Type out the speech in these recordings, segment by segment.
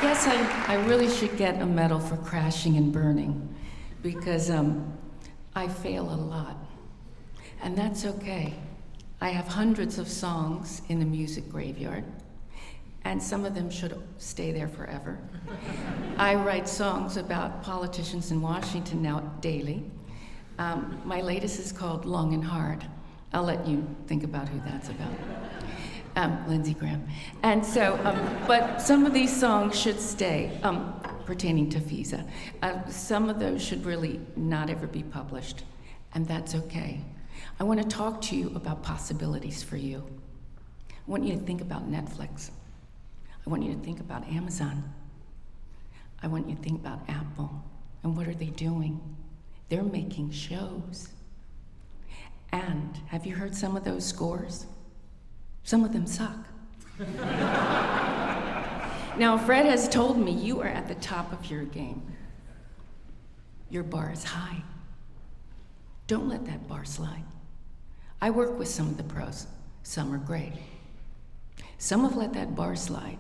guess I really should get a medal for crashing and burning, because I fail a lot. And that's okay. I have hundreds of songs in the music graveyard, and some of them should stay there forever. I write songs about politicians in Washington now daily. My latest is called Long and Hard. I'll let you think about who that's about. Lindsey Graham. And so, but some of these songs should stay, pertaining to FISA. Some of those should really not ever be published, and that's okay. I want to talk to you about possibilities for you. I want you to think about Netflix. I want you to think about Amazon. I want you to think about Apple. And what are they doing? They're making shows. And have you heard some of those scores? Some of them suck. Now, Fred has told me you are at the top of your game. Your bar is high. Don't let that bar slide. I work with some of the pros. Some are great. Some have let that bar slide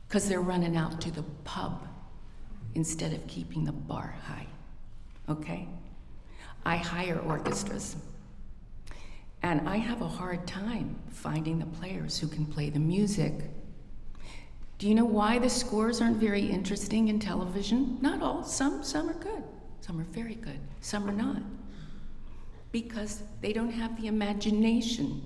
because they're running out to the pub instead of keeping the bar high, okay? I hire orchestras, and I have a hard time finding the players who can play the music. Do you know why the scores aren't very interesting in television? Not all, some are good. Some are very good, some are not. Because they don't have the imagination.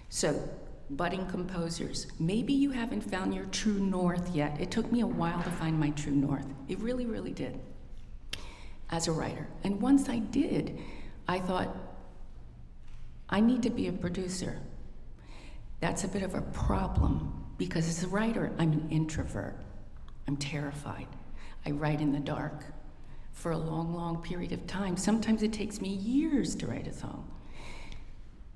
So, budding composers, maybe you haven't found your true north yet. It took me a while to find my true north. It really, really did, as a writer. And once I did, I thought, I need to be a producer. That's a bit of a problem, because as a writer, I'm an introvert. I'm terrified. I write in the dark for a long, long period of time. Sometimes it takes me years to write a song.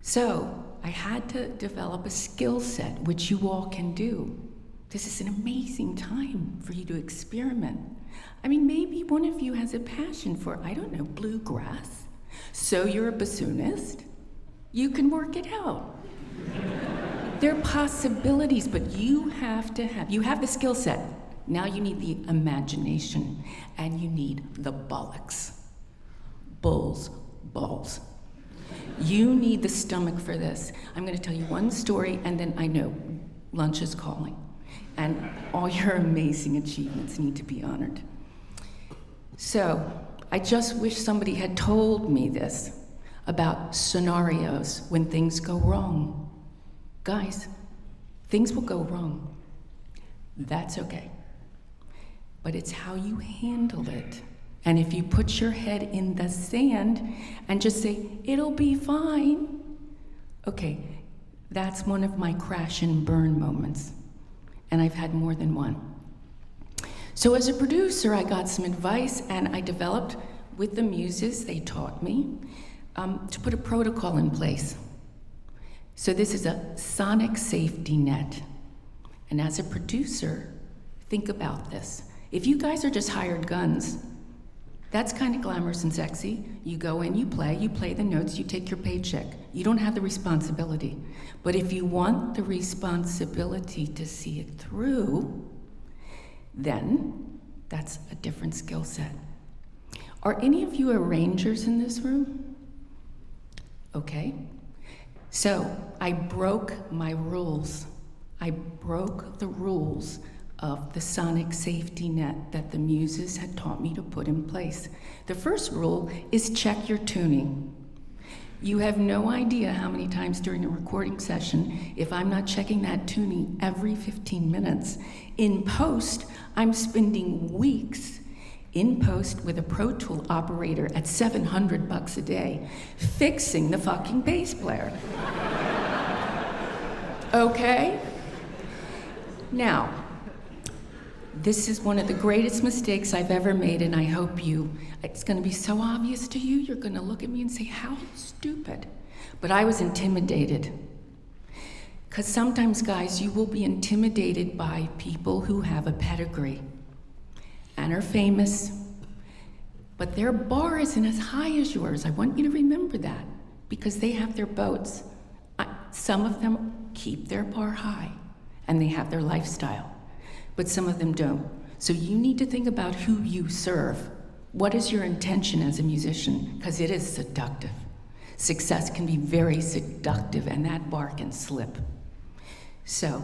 So I had to develop a skill set, which you all can do. This is an amazing time for you to experiment. I mean, maybe one of you has a passion for, I don't know, bluegrass. So you're a bassoonist. You can work it out. There are possibilities, but you have the skill set. Now you need the imagination, and you need the bollocks. Bulls, balls. You need the stomach for this. I'm gonna tell you one story, and then I know lunch is calling, and all your amazing achievements need to be honored. So, I just wish somebody had told me this about scenarios when things go wrong. Guys, things will go wrong. That's okay. But it's how you handle it. And if you put your head in the sand and just say, it'll be fine, okay, that's one of my crash and burn moments. And I've had more than one. So as a producer, I got some advice, and I developed with the muses, they taught me, to put a protocol in place. So this is a sonic safety net. And as a producer, think about this. If you guys are just hired guns, that's kind of glamorous and sexy. You go in, you play the notes, you take your paycheck. You don't have the responsibility. But if you want the responsibility to see it through, then that's a different skill set. Are any of you arrangers in this room? Okay. So I broke my rules. I broke the rules of the sonic safety net that the muses had taught me to put in place. The first rule is check your tuning. You have no idea how many times during a recording session, if I'm not checking that tuning every 15 minutes. In post, I'm spending weeks in post with a Pro Tool operator at $700 a day, fixing the fucking bass player. Okay? Now, this is one of the greatest mistakes I've ever made, and I hope it's gonna be so obvious to you, you're gonna look at me and say, how stupid. But I was intimidated. Because sometimes, guys, you will be intimidated by people who have a pedigree and are famous, but their bar isn't as high as yours. I want you to remember that, because they have their boats. Some of them keep their bar high, and they have their lifestyle. but some of them don't. So you need to think about who you serve. What is your intention as a musician? Because it is seductive. Success can be very seductive, and that bar can slip. So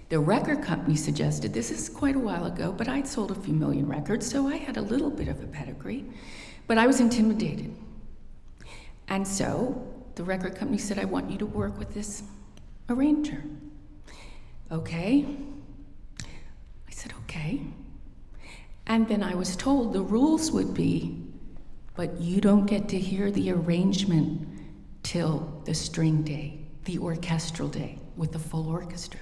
the record company suggested, this is quite a while ago, but I'd sold a few million records, so I had a little bit of a pedigree, but I was intimidated. And so the record company said, I want you to work with this arranger. Okay. I said, okay. And then I was told the rules would be, but you don't get to hear the arrangement till the string day, the orchestral day, with the full orchestra.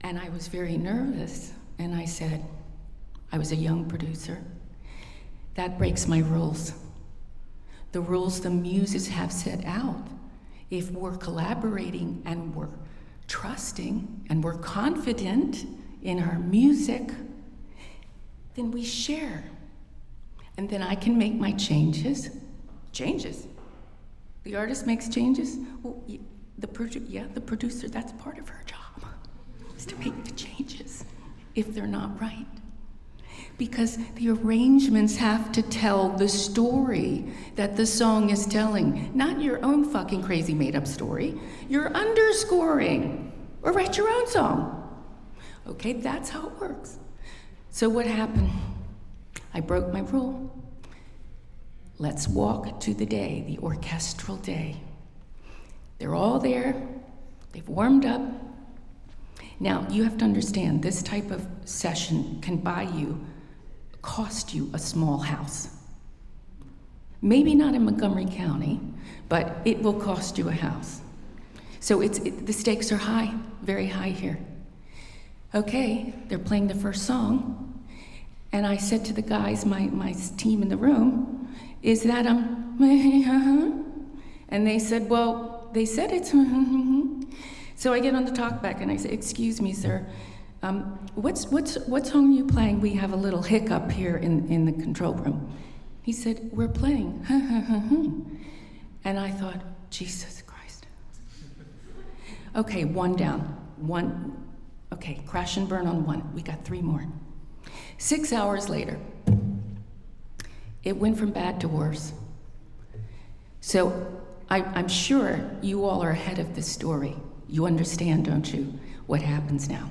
And I was very nervous, and I said, I was a young producer, that breaks my rules. The rules the muses have set out. If we're collaborating and we're trusting and we're confident in our music, then we share. And then I can make my changes. Changes? The artist makes changes? Well, the producer, that's part of her job, is to make the changes if they're not right. Because the arrangements have to tell the story that the song is telling, not your own fucking crazy made-up story. You're underscoring, or write your own song. Okay, that's how it works. So what happened? I broke my rule. Let's walk to the day, the orchestral day. They're all there. They've warmed up. Now, you have to understand, this type of session can cost you a small house. Maybe not in Montgomery County, but it will cost you a house. So the stakes are high, very high here. Okay, they're playing the first song, and I said to the guys, my team in the room, is that and they said, well, they said it's So I get on the talkback and I say, excuse me, sir, what song are you playing? We have a little hiccup here in the control room. He said, we're playing. And I thought, Jesus Christ. Okay, one down. Okay, crash and burn on one. We got 3 more. 6 hours later, it went from bad to worse. So I'm sure you all are ahead of this story. You understand, don't you, what happens now?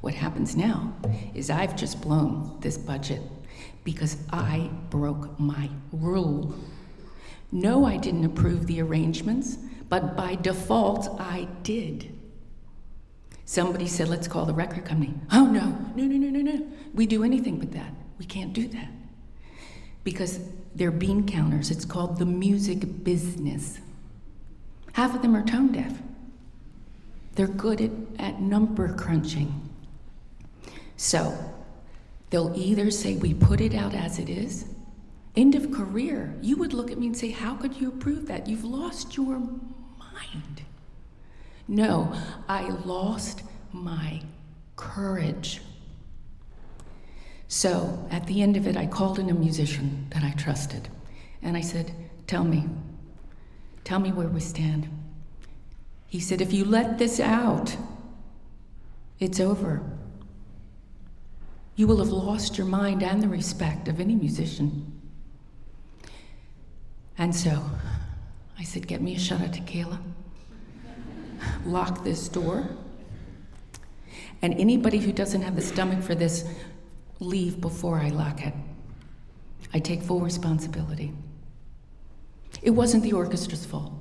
What happens now is I've just blown this budget because I broke my rule. No, I didn't approve the arrangements, but by default, I did. Somebody said, let's call the record company. Oh, no. We do anything but that. We can't do that. Because they're bean counters. It's called the music business. Half of them are tone deaf. They're good at number crunching. So they'll either say, we put it out as it is. End of career. You would look at me and say, how could you approve that? You've lost your mind. No, I lost my courage. So at the end of it, I called in a musician that I trusted. And I said, tell me where we stand. He said, if you let this out, it's over. You will have lost your mind and the respect of any musician. And so I said, get me a shot of tequila, lock this door, and anybody who doesn't have the stomach for this, leave before I lock it. I take full responsibility. It wasn't the orchestra's fault.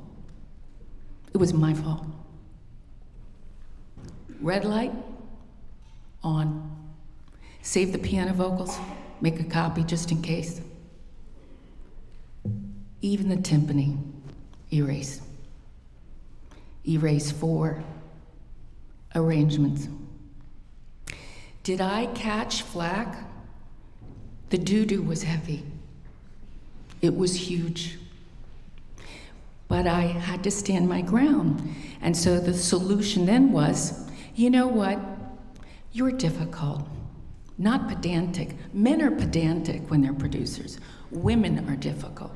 It was my fault. Red light, on. Save the piano vocals, make a copy just in case. Even the timpani, erase. Erase 4 arrangements. Did I catch flack? The doo-doo was heavy. It was huge. But I had to stand my ground. And so the solution then was, you know what? You're difficult, not pedantic. Men are pedantic when they're producers. Women are difficult.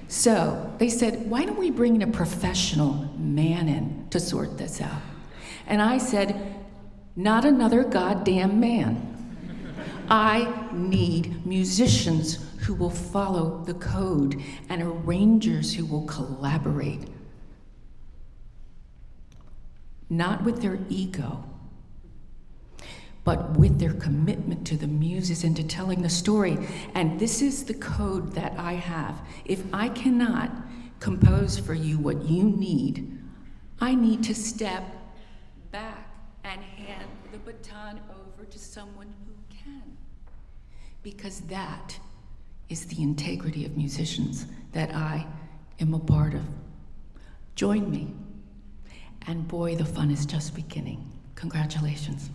So they said, why don't we bring in a professional man in to sort this out? And I said, not another goddamn man. I need musicians who will follow the code and arrangers who will collaborate. Not with their ego, but with their commitment to the muses and to telling the story. And this is the code that I have. If I cannot compose for you what you need, I need to step back and hand the baton over to someone who can. Because that is the integrity of musicians that I am a part of. Join me. And boy, the fun is just beginning. Congratulations.